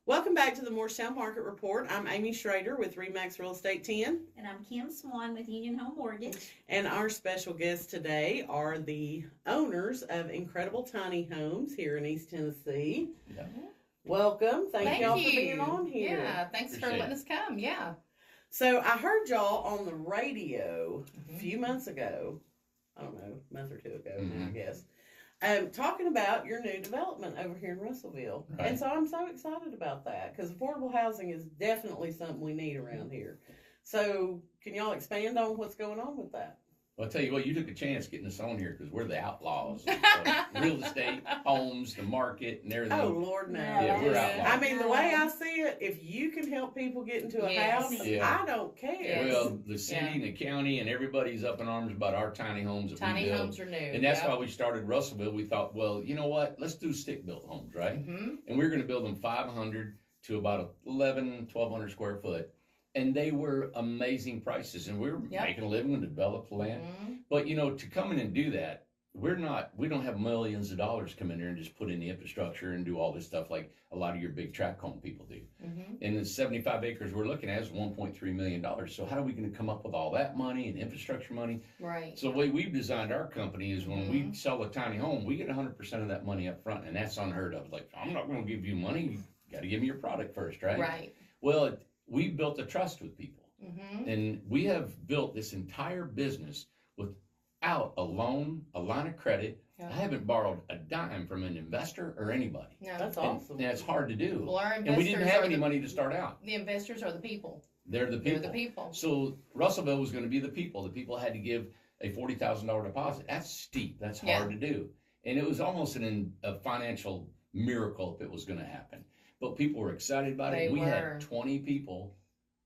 Welcome back to the Morristown Market Report. I'm Amy Schrader with Remax Real Estate 10. And I'm Kim Swan with Union Home Mortgage. And our special guests today are the owners of Incredible Tiny Homes here in East Tennessee. Yeah. Welcome. Thank y'all you for being on here. Yeah, thanks for letting us come. Yeah. So I heard y'all on the radio a few months ago. I don't know, a month or two ago now, I guess. Talking about your new development over here in Russellville. Right. And so I'm so excited about that because affordable housing is definitely something we need around here. So can y'all expand on what's going on with that? Well, I'll tell you what, you took a chance getting us on here because we're the outlaws of real estate, homes, the market, and everything. Oh, Lord, no. Yeah, we're outlaws. I mean, the way I see it, if you can help people get into a house, I don't care. Yes. Well, the city and the county and everybody's up in arms about our tiny homes that Tiny we build. homes are new. And that's why we started Russellville. We thought, well, you know what? Let's do stick-built homes, right? Mm-hmm. And we're going to build them 500 to about 1,200 square foot. And they were amazing prices. And we were making a living and developed land. Mm-hmm. But, you know, to come in and do that, we don't have millions of dollars come in there and just put in the infrastructure and do all this stuff like a lot of your big tract home people do. Mm-hmm. And the 75 acres we're looking at is $1.3 million. So how are we going to come up with all that money and infrastructure money? Right. So the way we've designed our company is when we sell a tiny home, we get 100% of that money up front. And that's unheard of. Like, I'm not going to give you money. You got to give me your product first, right? Right. Well, we built a trust with people. Mm-hmm. And we have built this entire business without a loan, a line of credit. Yeah. I haven't borrowed a dime from an investor or anybody. No. That's And awesome. it's hard to do. Well, our investors And we didn't have are any money to start out. The investors are the people. They're the They're people. the people. So Russellville was going to be the people. The people had to give a $40,000 deposit. That's steep. That's hard to do. And it was almost a financial miracle if it was going to happen. But people were excited about it. We had 20 people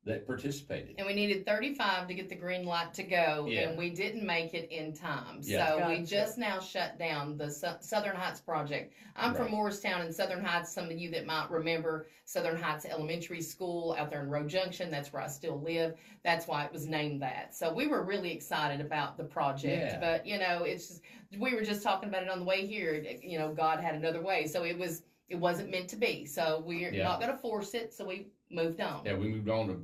that participated. And we needed 35 to get the green light to go, Yeah. and we didn't make it in time. Yeah. So we Gotcha. just now shut down the Southern Heights project. I'm from Right. Morristown, and Southern Heights, some of you that might remember Southern Heights Elementary School out there in Road Junction, that's where I still live. That's why it was named that. So we were really excited about the project. Yeah. But, you know, it's just, we were just talking about it on the way here. You know, God had another way. So it wasn't meant to be. So we're not going to force it. So we moved on. Yeah, we moved on to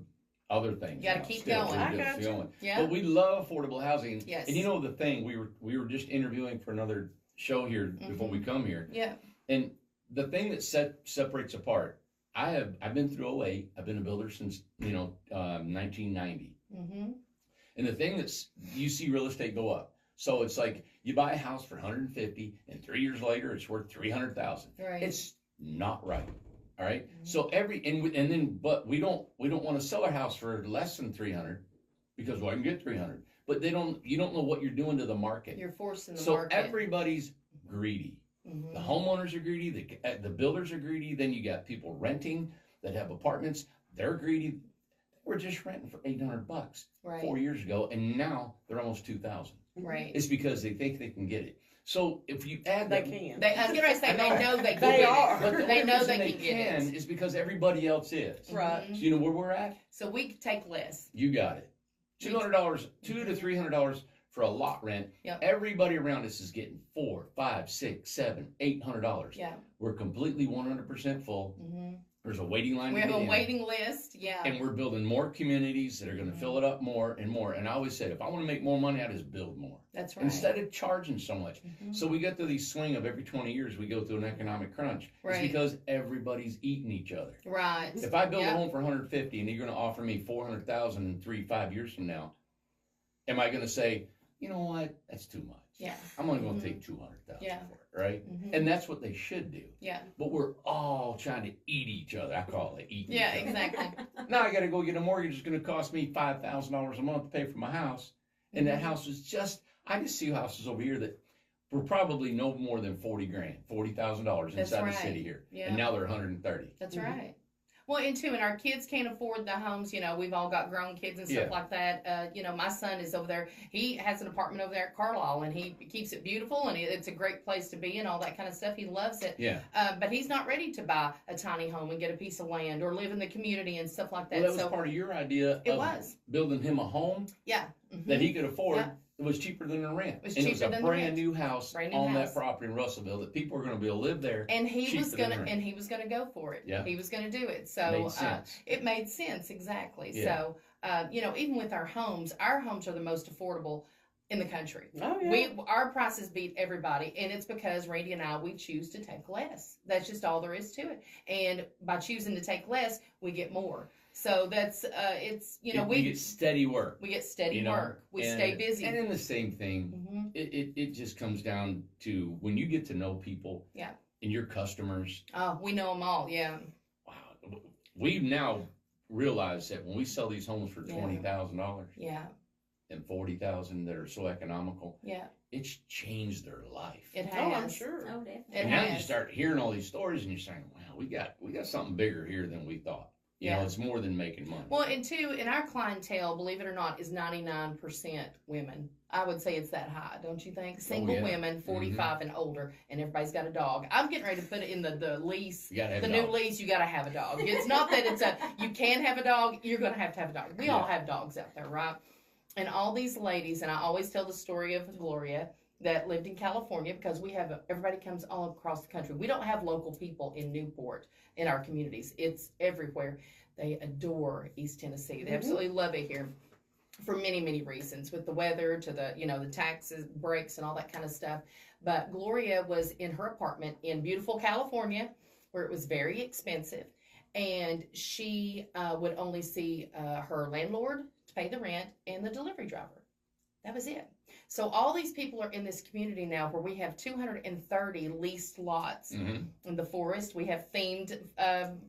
other things. You gotta now. keep Still, going. we're I just gotcha. going. Yeah. But we love affordable housing. Yes. And you know the thing, we were just interviewing for another show here before we come here. Yeah. And the thing that separates apart, I've been through 08. I've been a builder since 1990. Mm-hmm. And the thing that's you see real estate go up. So it's like you buy a house for 150, and 3 years later it's worth 300,000. Right. It's not right. All right. So but we don't want to sell our house for less than 300 because I can get 300. But you don't know what you're doing to the market. You're forcing the So market. everybody's greedy. Mhm. The homeowners are greedy. The builders are greedy. Then you got people renting that have apartments. They're greedy. We're just renting for $800 Right. 4 years ago, and now they're almost 2,000. Right. It's because they think they can get it. So if you add They that, can. I was gonna say they know they can They get are. it. but the They only know reason they can get it. is because everybody else is. Right. So you know where we're at? So we could take less. You got it. $200, $200 to $300 for a lot rent. Yep. Everybody around us is getting $400, $500, $600, $700, $800. Yeah. We're completely 100% full. Mm-hmm. There's a waiting line. We to have get a in. waiting list. Yeah. And we're building more communities that are going to fill it up more and more. And I always said, if I want to make more money, I just build more That's right. instead of charging so much. Mhm. So we get through these swing of every 20 years, we go through an economic crunch. Right. It's because everybody's eating each other. Right. If I build Yeah. a home for 150 and you're going to offer me 400,000 in 5 years from now, am I going to say, you know what, that's too much? Yeah. I'm only going to take 200,000 Yeah. for it, right? Mhm. And that's what they should do. Yeah. But we're all trying to eat each other. I call it eating. Yeah. each other. Exactly. Now I got to go get a mortgage. It's going to cost me $5,000 a month to pay for my house. And that house is I just see houses over here that were probably no more than 40 grand, $40,000 That's inside right. the city here. Yeah. And now they're 130. That's Mhm. right. Well, and our kids can't afford the homes. You know, we've all got grown kids and stuff Yeah. like that. You know, my son is over there. He has an apartment over there at Carlisle, and he keeps it beautiful, and it's a great place to be, and all that kind of stuff. He loves it. Yeah. But he's not ready to buy a tiny home and get a piece of land or live in the community and stuff like that. Well, that was So part of your idea it of was. building him a home Yeah. Mhm. that he could afford. Yeah. It was cheaper than the rent. It was and cheaper it was a than the brand rent. new house Brand new on house. that property in Russellville that people are going to be able to live there. And he was cheaper than gonna, rent. and he was gonna go for it. Yeah. He was gonna do it. So Made sense. it made sense exactly. Yeah. So even with our homes are the most affordable in the country. Oh, yeah. Our prices beat everybody, and it's because Randy and I, we choose to take less. That's just all there is to it. And by choosing to take less, we get more. So that's we get steady work. we get steady you know, work. We and- stay busy. And then the same thing, hmm it just comes down to when you get to know people. Yeah. And your customers. Oh, we know them all. Yeah. Wow. We've now realized that when we sell these homes for Yeah. $20,000 Yeah. and $40,000 that are so economical, Yeah. it's changed their life. It has. Oh, I'm sure. Oh, definitely. It And now you has. start hearing all these stories and you're saying, wow, we got something bigger here than we thought. You know, Yeah. it's more than making money. Well, and two, in our clientele, believe it or not, is 99% women. I would say it's that high, don't you think? Single yeah. women, 45 and older, and everybody's got a dog. I'm getting ready to put it in the lease. You gotta have The a new dog. lease, you got to have a dog. It's not that you can have a dog, you're going to have a dog. We all have dogs out there, right? And all these ladies, and I always tell the story of Gloria that lived in California because everybody comes all across the country. We don't have local people in Newport in our communities. It's everywhere. They adore East Tennessee. They absolutely love it here for many, many reasons, with the weather to the taxes, breaks, and all that kind of stuff. But Gloria was in her apartment in beautiful California where it was very expensive. And she would only see her landlord to pay the rent and the delivery driver. That was it. So all these people are in this community now where we have 230 leased lots Mhm. in the forest. We have themed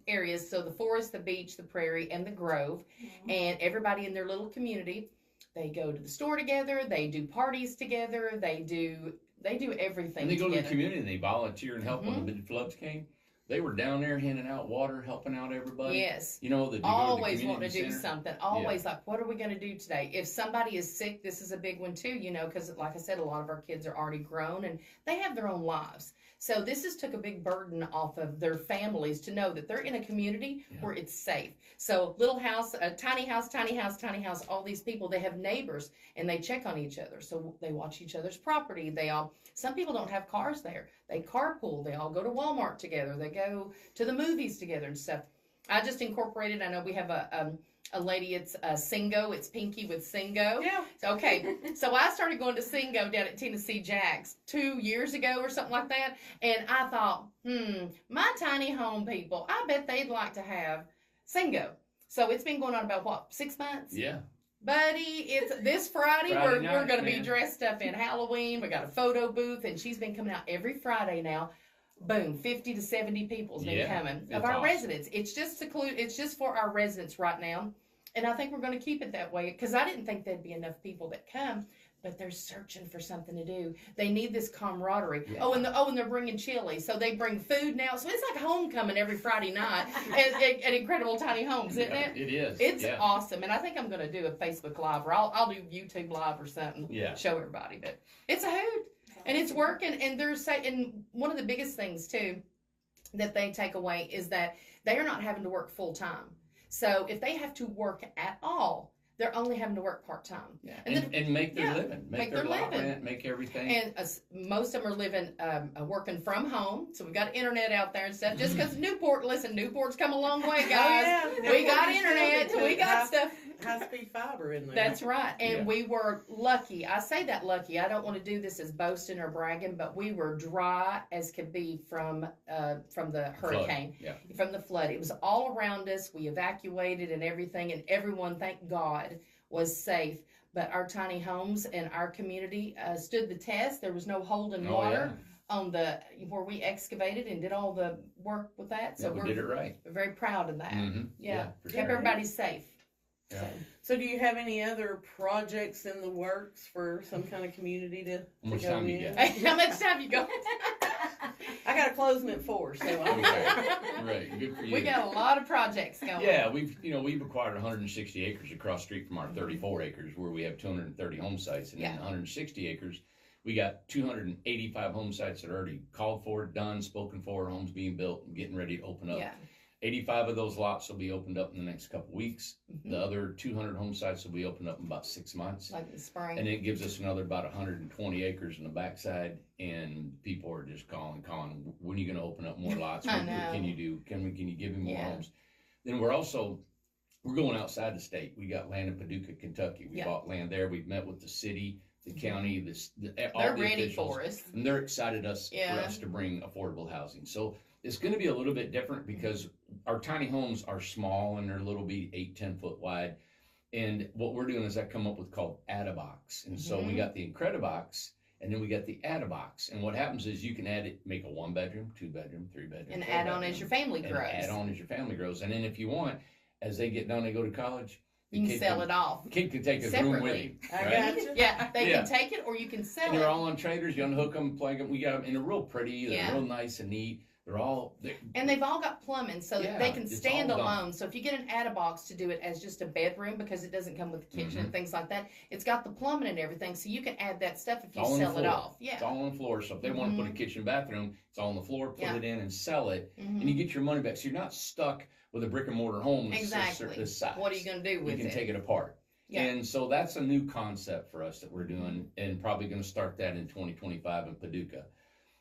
areas. So the forest, the beach, the prairie, and the grove. And everybody in their little community, they go to the store together. They do parties together. They do everything And they go to the together. community and they volunteer and help when the big floods came. They were down there handing out water, helping out everybody. Yes. You know, that you Always go to the wanting to do community center. something. Always like, what are we going to do today? If somebody is sick, this is a big one too, because like I said, a lot of our kids are already grown and they have their own lives. So this has took a big burden off of their families to know that they're in a community where it's safe. So little house, tiny house, tiny house, tiny house, all these people, they have neighbors and they check on each other. So they watch each other's property. Some people don't have cars there. They carpool. They all go to Walmart together. They go to the movies together and stuff. I just incorporated, I know we have a lady, it's Singo. It's Pinky with Singo. Yeah. Okay, so I started going to Singo down at Tennessee Jack's 2 years ago or something like that, and I thought, my tiny home people, I bet they'd like to have Singo. So it's been going on about, 6 months? Yeah. Buddy, it's this Friday. Friday We're night, going to be man. dressed up in Halloween. We got a photo booth, and she's been coming out every Friday now. Boom, 50 to 70 people's been coming of it's our awesome. residents. It's just for our residents right now. And I think we're going to keep it that way because I didn't think there'd be enough people that come, but they're searching for something to do. They need this camaraderie. Yeah. And they're bringing chili, so they bring food now. So it's like homecoming every Friday night at Incredible Tiny Homes, isn't it? It is. It's yeah. awesome, and I think I'm going to do a Facebook Live, or I'll do YouTube Live or something. Yeah. Show everybody, but it's a hoot, and it's working. And and one of the biggest things too that they take away is that they are not having to work full time. So if they have to work at all, they're only having to work part time. Yeah. And And make their yeah, living. make their their lot living. rent, make everything. And most of them are living, working from home. So we've got internet out there and stuff. Just because Newport's come a long way, guys. Oh, yeah. We got Newport is internet. building We got stuff. High-speed fiber in there. That's right. And Yeah. we were lucky. I say that lucky. I don't want to do this as boasting or bragging, but we were dry as could be from the hurricane, Yeah. from the flood. It was all around us. We evacuated and everything, and everyone, thank God, was safe. But our tiny homes and our community stood the test. There was no holding Oh, water on where we excavated and did all the work with that. So Yeah, we did it right. we're very proud of that. Mhm. Yeah. for Kept sure. everybody safe. Yeah. So do you have any other projects in the works for some kind of community to How much go time you in? got? How much time you got? I got a closing at 4, so I'm Right. Good for you. We got a lot of projects going. Yeah, we've acquired 160 acres across the street from our 34 acres where we have 230 home sites, and Yeah. in 160 acres we got 285 home sites that are already called for, done, spoken for, homes being built and getting ready to open up. Yeah. 85 of those lots will be opened up in the next couple weeks. Mhm. The other 200 home sites will be opened up in about 6 months. Like in the spring. And it gives us another about 120 acres in the backside, and people are just calling. When are you going to open up more lots? I What know. can you do? Can you give me more Yeah. homes? Then we're going outside the state. We got land in Paducah, Kentucky. We Yeah. bought land there. We've met with the city, the county, all They're the ready officials, for us. and they're excited for Yeah. us to bring affordable housing. So it's going to be a little bit different because our tiny homes are small and they're a little bit 8-10 foot wide. And what we're doing is I come up with called add-a-box. And so we Mhm. got the Incredibox, and then we got the add-a-box. And what happens is you can make a 1-bedroom, 2-bedroom, 3-bedroom, And add on as your family and grows. add on as your family grows. And then if you want, as they get done, they go to college. the You can kid sell it off. The kid can take his room with separately. him. I Right? got you. Yeah, they Yeah. can take it or you can sell And it. they're all on traders. You unhook them, plug them. We got them, and they're real pretty. They're Yeah. real nice and neat. And they've all got plumbing so that they Yeah, can it's stand all done. alone. So if you get an add-a-box to do it as just a bedroom because it doesn't come with the kitchen Mhm. and things like that, it's got the plumbing and everything. So you can add that stuff if you all on the sell it floor. off. Yeah. It's all on the floor. So if they want to put a kitchen bathroom, it's all on the floor. Put Yeah. it in and sell it, Mhm. and you get your money back. So you're not stuck with a brick and mortar home that's Exactly. this size. What are you going to do You with can it? take it apart. Yeah. And so that's a new concept for us that we're doing, and probably going to start that in 2025 in Paducah.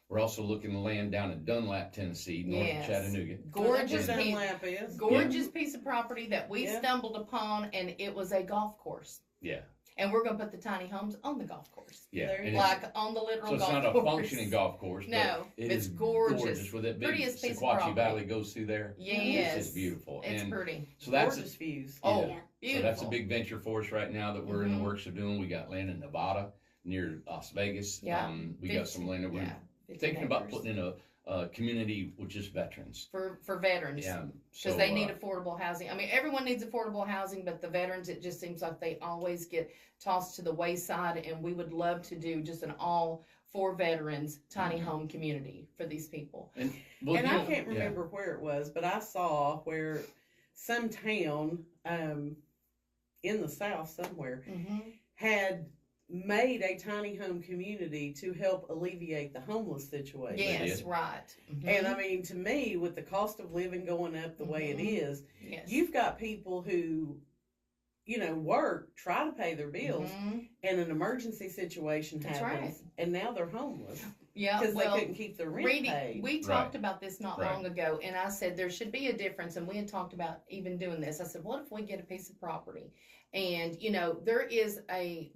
We're also looking to land down in Dunlap, Tennessee, north Yes. of Chattanooga. Gorgeous That's where piece, Dunlap is. gorgeous piece of property that we Yeah. stumbled upon, and it was a golf course. Yeah, And we're going to put the tiny homes on the golf course. yeah. There you And go. it's- Like on the literal so it's golf not course. a functioning golf course, No, but it it's is gorgeous. with that big Prettiest piece of Sequatchie property. Valley goes through there. Yes. It's just beautiful. It's and pretty. so that's Gorgeous views. Oh, Yeah. beautiful. So that's a big venture for us right now that we're in Mhm. the works of doing. We got land in Nevada near Las Vegas. Yeah. We got some land that we're Yeah, 15 thinking about acres. putting in a community with just veterans. for veterans. Yeah. Because they need affordable housing. I mean, everyone needs affordable housing, but the veterans, it just seems like they always get tossed to the wayside. And we would love to do just an all for veterans tiny Mhm. home community for these people. Well, And you I know, can't yeah. remember where it was, but I saw where some town in the South somewhere Mm-hmm. had made a tiny home community to help alleviate the homeless situation. Yes, did. right. Mhm. And I mean, to me, with the cost of living going up the way it Mhm. is, Yes. you've got people who, work, try to pay their bills, Mhm. and an emergency situation That's happens, and now they're homeless Yeah, because well, they couldn't keep their rent Reedy, paid. we talked about this not Right. long ago, and I said there should be a difference, and we had talked about even doing this. I said, what if we get a piece of property? And, there is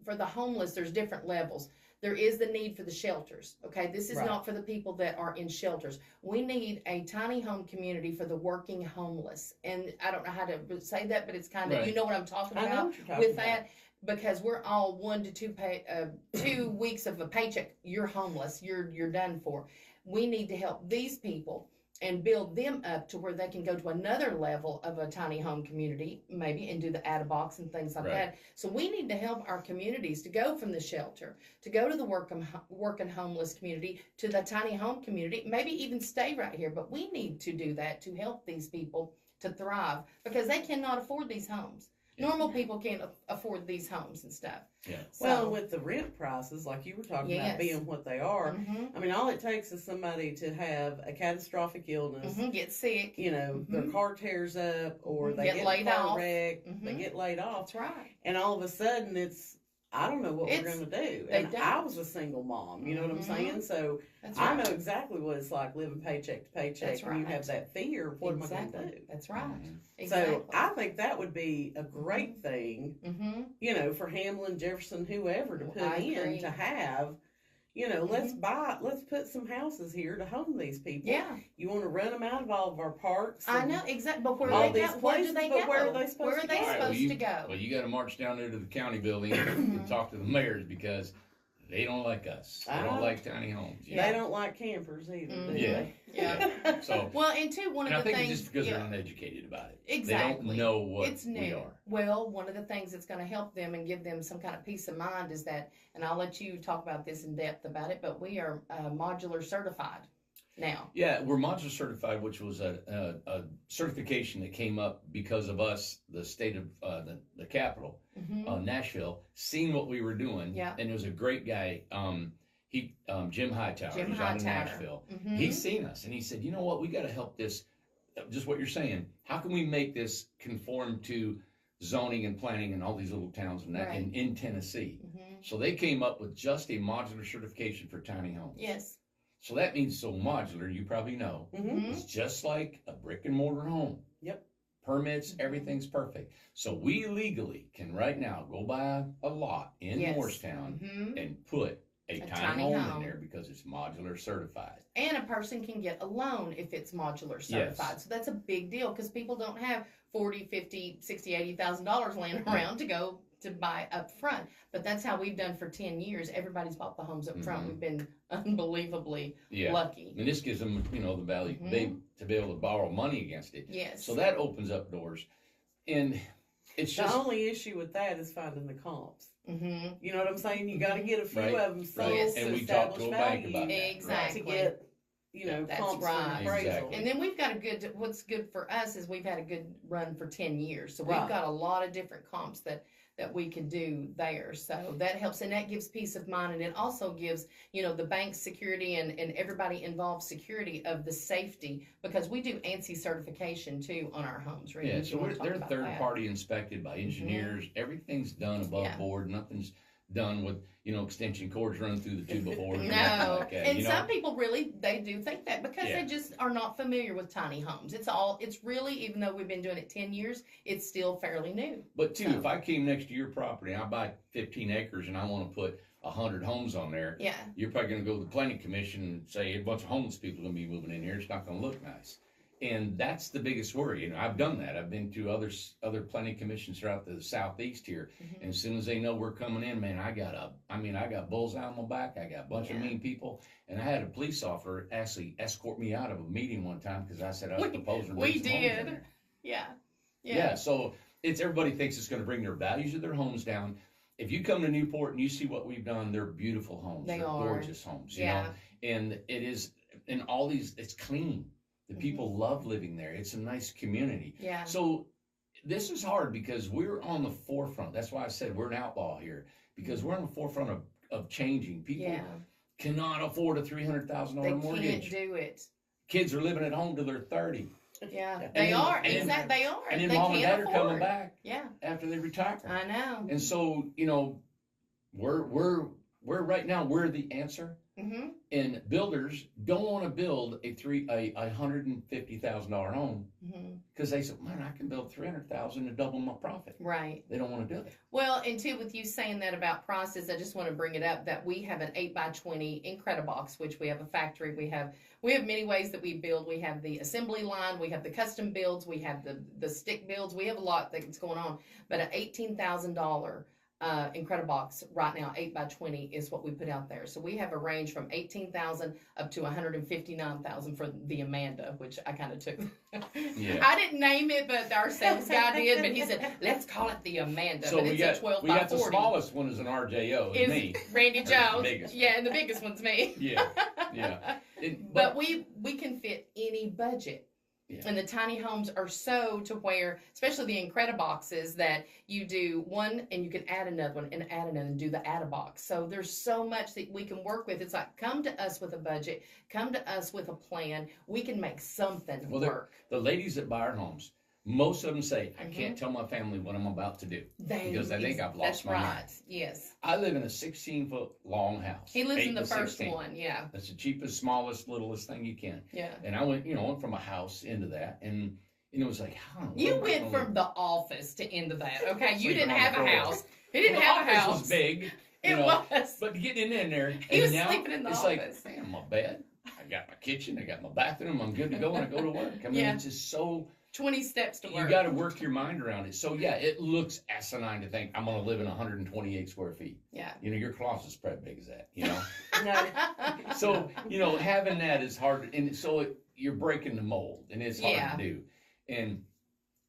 for the homeless, there's different levels. There is the need for the shelters, okay? This is Right. not for the people that are in shelters. We need a tiny home community for the working homeless. And I don't know how to say that, but it's kind of, Right. you know what I'm talking I know about what you're talking with about. that? Because we're all 1 to 2 weeks of a paycheck. You're homeless. You're done for. We need to help these people and build them up to where they can go to another level of a tiny home community, maybe, and do the add-a-box and things like Right. that. So we need to help our communities to go from the shelter, to go to the working homeless community, to the tiny home community, maybe even stay right here. But we need to do that to help these people to thrive because they cannot afford these homes. Yeah. Normal people can't afford these homes and stuff. Yeah. Well, So, and with the rent prices, like you were talking Yes. about being what they are, mhm, I mean, all it takes is somebody to have a catastrophic illness, mhm, get sick. their car tears up, or Mhm. they Get get laid in a car off. wreck, they Mhm. get laid off, That's right. and all of a sudden I don't know what we're It's- going to do. they And I don't. was a single mom, you know what I'm Mhm. saying? So That's I right. know exactly what it's like living paycheck to paycheck, That's and you have right. that fear of what am I going Exactly. to do? That's right. Mhm. Exactly. So I think that would be a great thing, Mm-hmm. for Hamlin, Jefferson, whoever to put I in agree. to have, let's put some houses here to home these people. Yeah, You want to run them out of all of our parks? I and know exactly. But where all they these go? Where do places, they but go? where are they supposed Where are to they go? All right, supposed to go? Well, you got to march down there to the county building and talk to the mayors because they don't like us. They don't like tiny homes. you They know? don't like campers either, do Mhm. Yeah. they? Yeah. So, Well, and two, one and I of the think things. it's just because yeah, they're uneducated about it. Exactly. They don't know what it's we new. are. Well, one of the things that's going to help them and give them some kind of peace of mind is that, and I'll let you talk about this in depth about it, but we are modular certified now. Yeah, we're modular certified, which was a certification that came up because of us, the state of the capital, Mm-hmm. Nashville, seeing what we were doing. Yeah. And it was a great guy. Jim Hightower, Jim who's out in Hightower. Nashville. Mm-hmm. He's seen us and he said, you know what, we got to help this just what you're saying. How can we make this conform to zoning and planning in all these little towns and that Right. in Tennessee? Mm-hmm. So they came up with just a modular certification for tiny homes. Yes. So that means so modular, you probably know, Mm-hmm. it's just like a brick and mortar home. Yep. Permits, Mhm. everything's perfect. So we legally can right now go buy a lot in Yes. Morristown Mm-hmm. and put a A tiny tiny home in home. there because it's modular certified. And a person can get a loan if it's modular certified. Yes. So that's a big deal because people don't have 40, 50, 60, $80,000 laying around to go to buy up front. But that's how we've done for 10 years. Everybody's bought the homes up front. Mhm. We've been unbelievably Yeah. lucky. And this gives them, the value Mhm. to be able to borrow money against it. Yes. So that opens up doors. And it's The just only issue with that is finding the comps. Mm-hmm. You know what I'm saying? You got to get a few Right, of them sold right. to And we talked establish to a bank value about that. Exactly. to get, That's comps right. for an appraisal. Exactly. And then we've got what's good for us is we've had a good run for 10 years. So we've Right. got a lot of different comps that we can do there. So that helps, and that gives peace of mind. And it also gives, the bank security and everybody involved security of the safety, because we do ANSI certification too on our homes. Randy, Yeah, if so you wanna talk they're about third that. party inspected by engineers. Everything's done above Yeah. board. Nothing's done with, extension cords run through the two before. No, like that, and some people really, they do think that because Yeah. they just are not familiar with tiny homes. It's really, even though we've been doing it 10 years, it's still fairly new. But too, So- if I came next to your property, I buy 15 acres and I want to put 100 homes on there, Yeah, you're probably going to go to the planning commission and say a bunch of homeless people are going to be moving in here. It's not going to look nice. And that's the biggest worry. I've done that. I've been to other planning commissions throughout the southeast here. Mhm. And as soon as they know we're coming in, man, I got bullseye on my back. I got a bunch of Yeah. mean people. And I had a police officer actually escort me out of a meeting one time because I said I was proposing to we raise some homes in did. there. yeah, Yeah. So everybody thinks it's going to bring their values of their homes down. If you come to Newport and you see what we've done, they're beautiful homes. They They're are. gorgeous homes. Yeah. And it is, and all these, it's clean. The people love living there. It's a nice community. Yeah. So this is hard because we're on the forefront. That's why I said we're an outlaw here, because we're on the forefront of changing. People Yeah. cannot afford a $300,000 They mortgage. can't do it. Kids are living at home till they're 30. Yeah, And they then- are. and then- Exactly, they are. And then they mom and can't dad are afford. coming back Yeah, after they retire. I know. And so, we're right now, we're the answer. Mm-hmm. And builders don't want to build a $150,000 home Mm-hmm. because they said, man, I can build $300,000 to double my profit. Right. They don't want to do it. Well, and too, with you saying that about prices, I just want to bring it up that we have an 8x20 Incredibox, which we have a factory. We have many ways that we build. We have the assembly line, we have the custom builds, we have the stick builds. We have a lot that's going on. But an $18,000 Incredibox right now, 8x20 is what we put out there. So we have a range from 18,000 up to 159,000 for the Amanda, which I kind of took. Yeah. I didn't name it, but our sales guy did. But he said, "Let's call it the Amanda." So but we it's got a 12 we by got the 40. smallest one is an RJO, is Is me. Randy Or the Jones. biggest one. Yeah, and the biggest one's me. Yeah, yeah. But we can fit any budget. Yeah. And the tiny homes are so to where, especially the Incrediboxes, that you do one and you can add another one and add another and do the add a box. So there's so much that we can work with. It's like, come to us with a budget, come to us with a plan. We can make something work. The ladies that buy our homes, most of them say, I can't tell my family what I'm about to do because they think I've lost That's my right. mind. Yes. I live in a 16-foot long house. He lives 8 in the to first 16. one. Yeah. That's the cheapest, smallest, littlest thing you can. Yeah. And I went, went from a house into that, and it was like, how in the You world am I went gonna- from the office to into that. Okay. You Sleeping didn't on have the a floor. house. He didn't Well, the have a office house. was big. It was. But getting in there, He and was now sleeping in the it's office. like, man, my bed, I got my kitchen, I got my bathroom, I'm good to go when I go to work. I mean, Yeah. it's just so, 20 steps to work. you got to work your mind around it. So yeah, it looks asinine to think I'm going to live in 128 square feet. Yeah. Your closet's probably big as that, No. So, having that is hard. And so you're breaking the mold, and it's hard Yeah. to do. And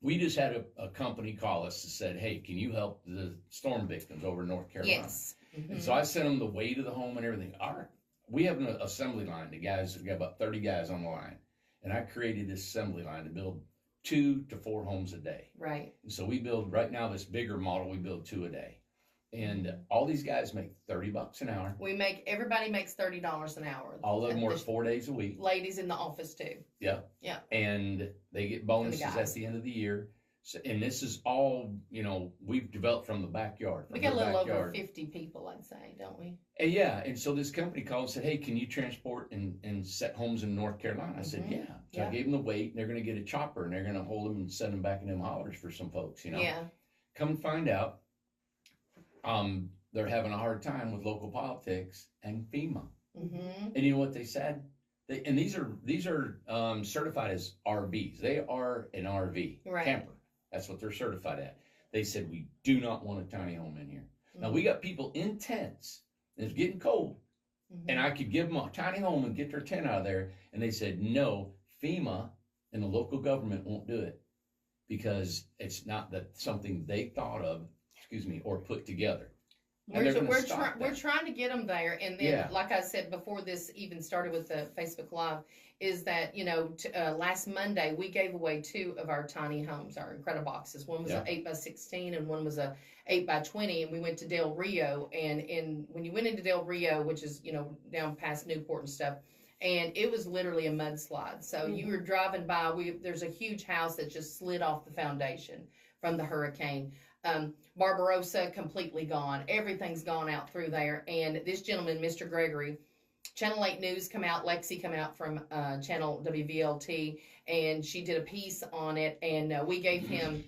we just had a company call us and said, hey, can you help the storm victims over in North Carolina? Yes. And so I sent them the way to the home and everything. We have an assembly line. We got about 30 guys on the line. And I created this assembly line to build 2 to 4 homes a day. Right. And so we build, right now, this bigger model, we build 2 a day. And all these guys make $30 an hour. Everybody makes $30 an hour. All of them work 4 days a week. Ladies in the office too. Yeah. Yeah. And they get bonuses at the end of the year. So, and this is all, we've developed from the backyard. We got a little over 50 people, I'd say, don't we? And yeah. And so this company called and said, hey, can you transport and set homes in North Carolina? I said, yeah. So I gave them the weight, and they're going to get a chopper, and they're going to hold them and send them back in them hollers for some folks, Yeah. Come find out, they're having a hard time with local politics and FEMA. Mm-hmm. And you know what they said? And these are certified as RVs. They are an RV camper. That's what they're certified at. They said, we do not want a tiny home in here. Mm-hmm. Now, we got people in tents. And it's getting cold. Mm-hmm. And I could give them a tiny home and get their tent out of there. And they said, no, FEMA and the local government won't do it because it's not something they thought of, or put together. We're trying to get them there, and then, like I said before this even started with the Facebook Live, is that last Monday we gave away 2 of our tiny homes, our Incredible Boxes. One was an 8x16, and one was a 8x20, and we went to Del Rio. And when you went into Del Rio, which is down past Newport and stuff, and it was literally a mudslide. So you were driving by. There's a huge house that just slid off the foundation from the hurricane. Barbarossa completely gone. Everything's gone out through there. And this gentleman, Mr. Gregory, Channel 8 News come out, Lexi come out from Channel WVLT, and she did a piece on it. And we gave him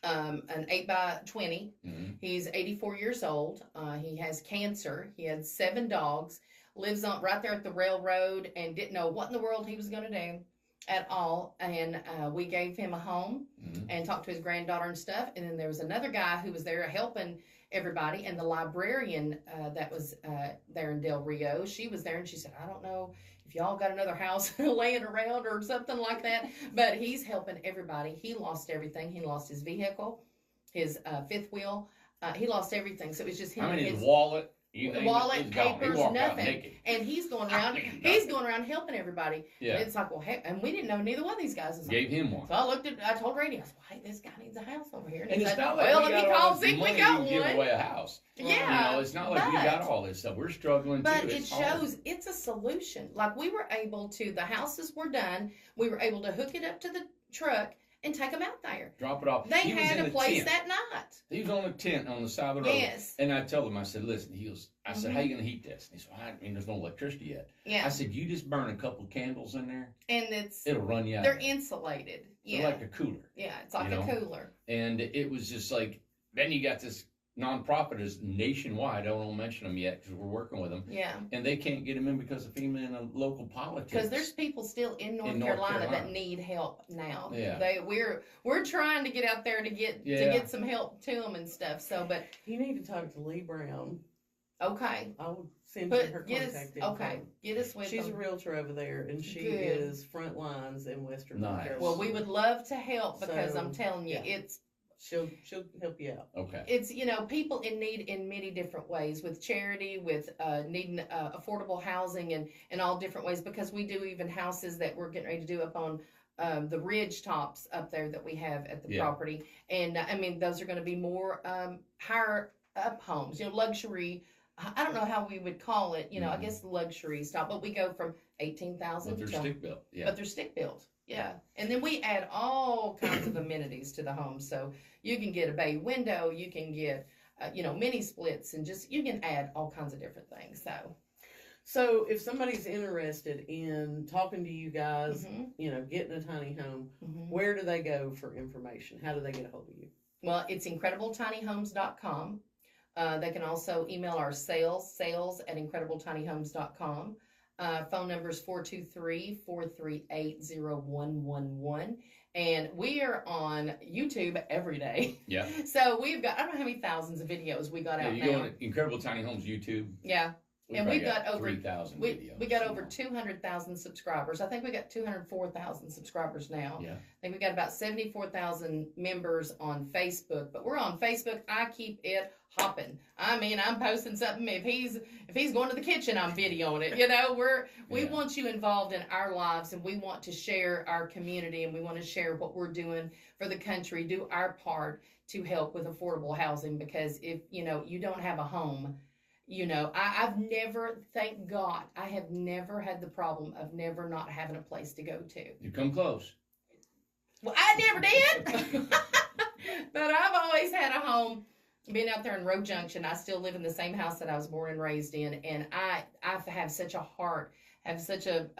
an 8x20. Mm-hmm. He's 84 years old. He has cancer. He had 7 dogs. Lives on right there at the railroad, and didn't know what in the world he was going to do at all. And we gave him a home and talked to his granddaughter and stuff. And then there was another guy who was there helping everybody, and the librarian that was there in Del Rio, she was there, and she said, I don't know if y'all got another house laying around or something like that, but he's helping everybody. He lost everything. He lost his vehicle, his 5th wheel. He lost everything. So it was just him. His wallet. Wallet, papers, nothing. And he's going around. He's going around helping everybody. Yeah. And it's like, well, heck, and we didn't know neither one of these guys. Gave him one. So I told Randy, I said, well, hey, this guy needs a house over here. And it's said, not like well, let me call see if we got one. Give away a house. Yeah. It's not like we got all this stuff. We're struggling too. But it shows it's a solution. Like we were able to, the houses were done. We were able to hook it up to the truck and take them out there. Drop it off. They had a place that night. He was on a tent on the side of the road. Yes. And I told him, I said, listen, I said, how you going to heat this? And he said, there's no electricity yet. Yeah. I said, you just burn a couple of candles in there. And it'll run you out. They're insulated. Yeah. They're like a cooler. Yeah, it's like a cooler. And it was just like, then you got this nonprofit is nationwide. I won't mention them yet because we're working with them. Yeah. And they can't get them in because of FEMA and local politics. Because there's people still in North Carolina that need help now. Yeah. We're trying to get out there to get some help to them and stuff. So, but you need to talk to Lee Brown. Okay. I'll send you her contact info. Okay. Get us with She's them. a realtor over there, and she is front lines in Western North Carolina. Well, we would love to help because I'm telling you, it's. She'll help you out. Okay. It's, people in need in many different ways, with charity, with needing affordable housing and all different ways, because we do even houses that we're getting ready to do up on the ridge tops up there that we have at the property. And those are going to be more higher up homes, luxury. I don't know how we would call it, I guess luxury style, but we go from 18,000 to. But they're stick built. Yeah. But they're stick built. Yeah. And then we add all kinds of amenities to the home. So you can get a bay window, you can get, mini splits, and you can add all kinds of different things. So if somebody's interested in talking to you guys, getting a tiny home, where do they go for information? How do they get a hold of you? Well, it's incredibletinyhomes.com. They can also email our sales at incredibletinyhomes.com. Phone number is 423-438-0111. And we are on YouTube every day. Yeah. So we've got, I don't know how many thousands of videos we got out now. You go on Incredible Tiny Homes YouTube. Yeah. And we've got over 3,000 we videos. got over 200,000 subscribers. I think we got 204,000 subscribers now. Yeah. I think we got about 74,000 members on Facebook. But we're on Facebook. I keep it hopping. I mean, I'm posting something. If he's going to the kitchen, I'm videoing it. You know, we Yeah. want you involved in our lives, and we want to share our community, and we want to share what we're doing for the country. Do our part to help with affordable housing, because if you don't have a home. I've never, thank God, I have never had the problem of never not having a place to go to. You come close. Well, I never did, but I've always had a home. Being out there in Road Junction, I still live in the same house that I was born and raised in, and I have such a heart, have such a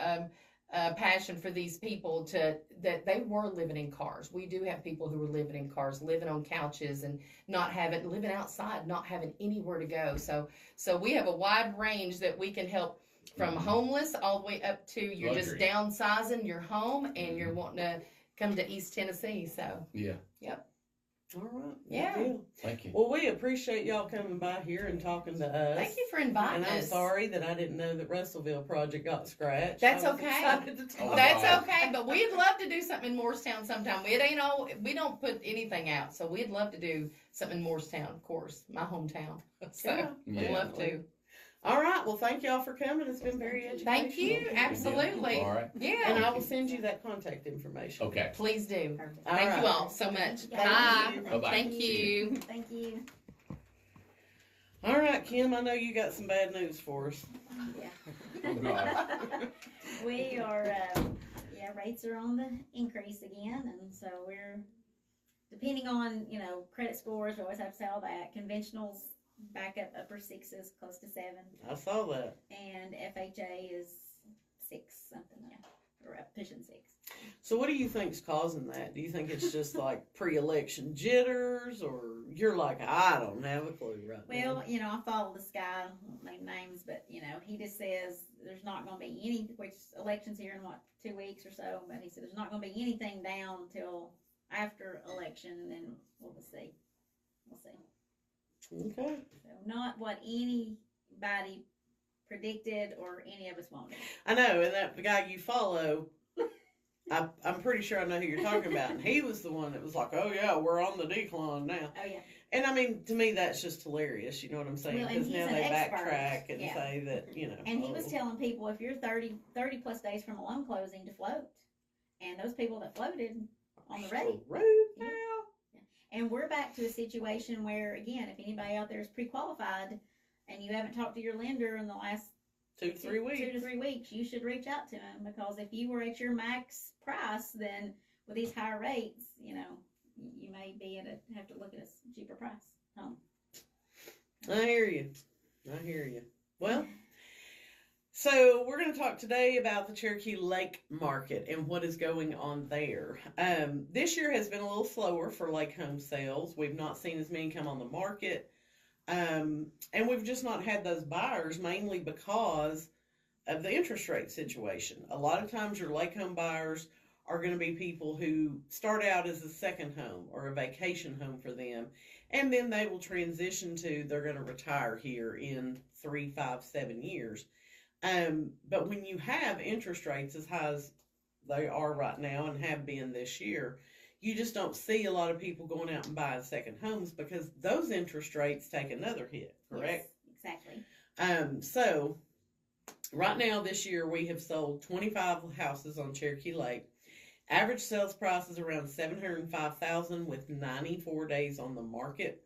passion for these people that they were living in cars. We do have people who are living in cars, living on couches, and living outside, not having anywhere to go. So we have a wide range that we can help, from homeless all the way up to you're just downsizing your home and you're wanting to come to East Tennessee. So Yeah. Yep. All right. Yeah. Good deal. Thank you. Well, we appreciate y'all coming by here and talking to us. Thank you for inviting And I'm us. sorry that I didn't know that Russellville project got scratched. That's I was okay. excited to talk. Oh, That's wow. okay, but we'd love to do something in Morristown sometime. We don't put anything out, so we'd love to do something in Morristown, of course, my hometown. So Yeah. we'd Yeah. love to. All right. Well, thank y'all for coming. It's been very educational. Thank you, absolutely. All right. Yeah, And I will send you that contact information. Okay. please do. Perfect. All Thank right. you all so much. Thank Bye. you. Bye-bye. Thank you. Thank you. All right, Kim, I know you got some bad news for us. Oh, God. We are, rates are on the increase again, and so we're, depending on, credit scores, we always have to say all that. Conventionals back up upper sixes, close to 7, I saw that. and FHA is 6 something, or pushing 6. So what do you think's causing that? Do you think it's just like pre-election jitters, or you're like, I don't have a clue right Well, now? I follow this guy, I won't name names, but, he just says there's not going to be any, which election's here in 2 weeks or so, but he said there's not going to be anything down until after election, and then we'll see. We'll see. Okay. So not what anybody predicted or any of us wanted. I know, and that the guy you follow, I'm pretty sure I know who you're talking about, and he was the one that was like, oh yeah, we're on the decline now. Oh, yeah. And I mean, to me, that's just hilarious, you know what I'm saying? Well, and Because he's now an they expert. backtrack and Yeah. say that, And he was oh, telling people if you're 30 plus days from a loan closing to float, and those people that floated on the rate. rude Yeah. now. And we're back to a situation where, again, if anybody out there is pre-qualified and you haven't talked to your lender in the last 2 to 3 weeks. 2 to 3 weeks, you should reach out to him, because if you were at your max price, then with these higher rates, you may be have to look at a cheaper price home. I hear you. Well, so we're going to talk today about the Cherokee Lake market and what is going on there. This year has been a little slower for lake home sales. We've not seen as many come on the market. And we've just not had those buyers, mainly because of the interest rate situation. A lot of times your lake home buyers are going to be people who start out as a second home or a vacation home for them, and then they will transition to they're going to retire here in 3, 5, 7 years. But when you have interest rates as high as they are right now and have been this year, you just don't see a lot of people going out and buying second homes, because those interest rates take another hit, correct? Yes, exactly. So right now this year we have sold 25 houses on Cherokee Lake. Average sales price is around $705,000 with 94 days on the market.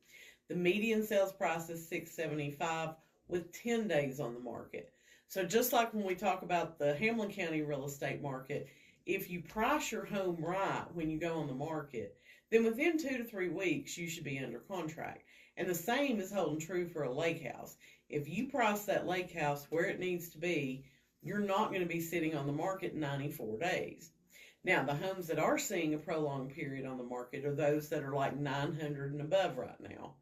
The median sales price is $675,000 with 10 days on the market. So just like when we talk about the Hamlin County real estate market, if you price your home right when you go on the market, then within 2 to 3 weeks you should be under contract. And the same is holding true for a lake house. If you price that lake house where it needs to be, you're not going to be sitting on the market 94 days. Now, the homes that are seeing a prolonged period on the market are those that are like 900 and above right now.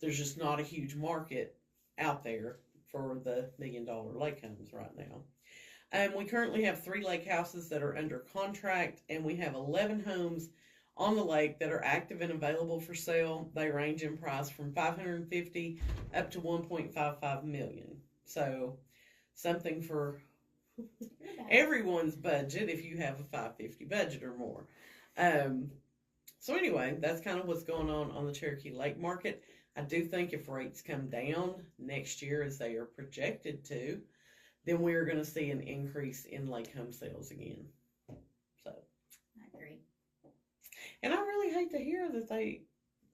There's just not a huge market out there for the $1 million lake homes right now. We currently have 3 lake houses that are under contract, and we have 11 homes on the lake that are active and available for sale. They range in price from $550 up to $1.55 million. So something for everyone's budget if you have a $550 budget or more. So anyway, that's kind of what's going on the Cherokee Lake market. I do think if rates come down next year as they are projected to, then we're going to see an increase in lake home sales again. So I agree. and I really hate to hear that they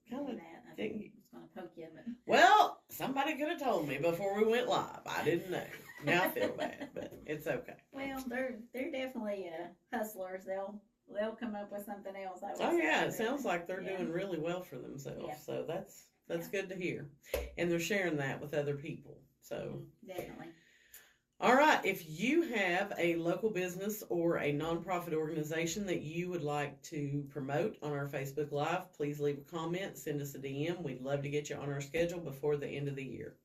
kind of that. I didn't. was going to poke you, but Well, somebody could have told me before we went live. I didn't know. Now I feel bad, but it's okay. well, they're definitely hustlers. They'll come up with something else. I would Oh say. yeah, it sounds like they're Yeah. doing really well for themselves. Yeah. So that's good to hear, and they're sharing that with other people. So. Definitely. All right, if you have a local business or a nonprofit organization that you would like to promote on our Facebook Live, please leave a comment, send us a DM. We'd love to get you on our schedule before the end of the year.